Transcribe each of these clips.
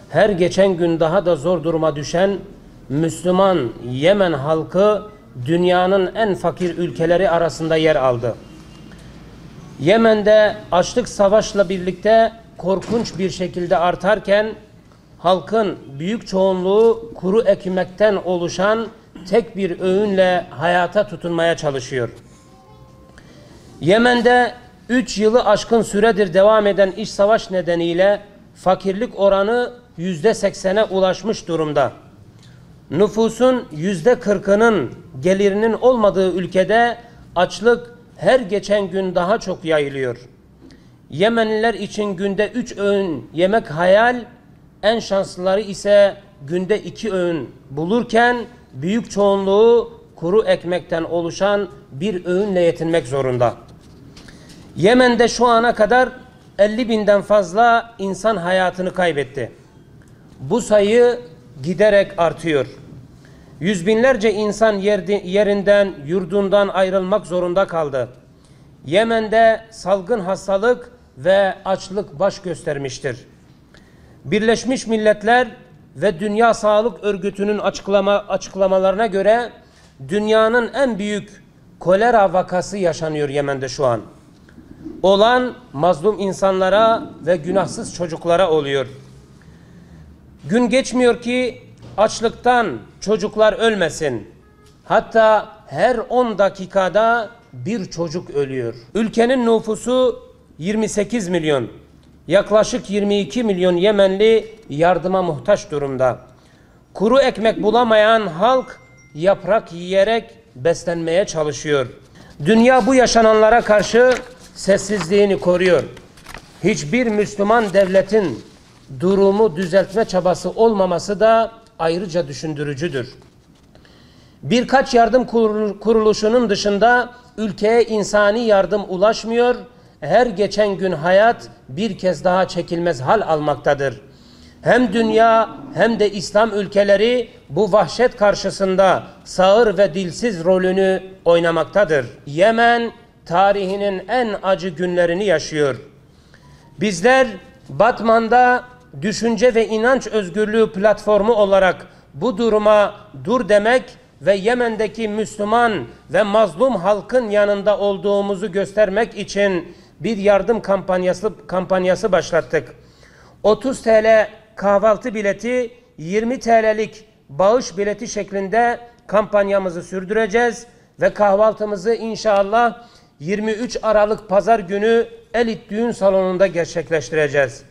her geçen gün daha da zor duruma düşen Müslüman Yemen halkı dünyanın en fakir ülkeleri arasında yer aldı. Yemen'de açlık savaşla birlikte korkunç bir şekilde artarken halkın büyük çoğunluğu kuru ekmekten oluşan tek bir öğünle hayata tutunmaya çalışıyor. Yemen'de 3 yılı aşkın süredir devam eden iç savaş nedeniyle fakirlik oranı %80'e ulaşmış durumda. Nüfusun %40'ının gelirinin olmadığı ülkede açlık her geçen gün daha çok yayılıyor. Yemenliler için günde 3 öğün yemek hayal, en şanslıları ise günde 2 öğün bulurken büyük çoğunluğu kuru ekmekten oluşan bir öğünle yetinmek zorunda. Yemen'de şu ana kadar 50.000'den fazla insan hayatını kaybetti. Bu sayı giderek artıyor. Yüz binlerce insan yerinden, yurdundan ayrılmak zorunda kaldı. Yemen'de salgın hastalık ve açlık baş göstermiştir. Birleşmiş Milletler ve Dünya Sağlık Örgütü'nün açıklamalarına göre dünyanın en büyük kolera vakası yaşanıyor Yemen'de şu an. Olan mazlum insanlara ve günahsız çocuklara oluyor. Gün geçmiyor ki açlıktan çocuklar ölmesin. Hatta her 10 dakikada bir çocuk ölüyor. Ülkenin nüfusu 28 milyon. Yaklaşık 22 milyon Yemenli yardıma muhtaç durumda. Kuru ekmek bulamayan halk yaprak yiyerek beslenmeye çalışıyor. Dünya bu yaşananlara karşı sessizliğini koruyor. Hiçbir Müslüman devletin durumu düzeltme çabası olmaması da ayrıca düşündürücüdür. Birkaç yardım kuruluşunun dışında ülkeye insani yardım ulaşmıyor. Her geçen gün hayat bir kez daha çekilmez hal almaktadır. Hem dünya hem de İslam ülkeleri bu vahşet karşısında sağır ve dilsiz rolünü oynamaktadır. Yemen tarihinin en acı günlerini yaşıyor. Bizler Batman'da düşünce ve inanç özgürlüğü platformu olarak bu duruma dur demek ve Yemen'deki Müslüman ve mazlum halkın yanında olduğumuzu göstermek için bir yardım kampanyası başlattık. 30 TL kahvaltı bileti, 20 TL'lik bağış bileti şeklinde kampanyamızı sürdüreceğiz ve kahvaltımızı inşallah 23 Aralık Pazar günü Elit Düğün Salonu'nda gerçekleştireceğiz.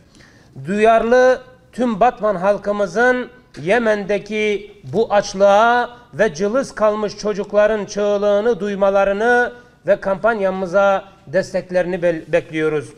Duyarlı tüm Batman halkımızın Yemen'deki bu açlığa ve cılız kalmış çocukların çığlığını duymalarını ve kampanyamıza desteklerini bekliyoruz.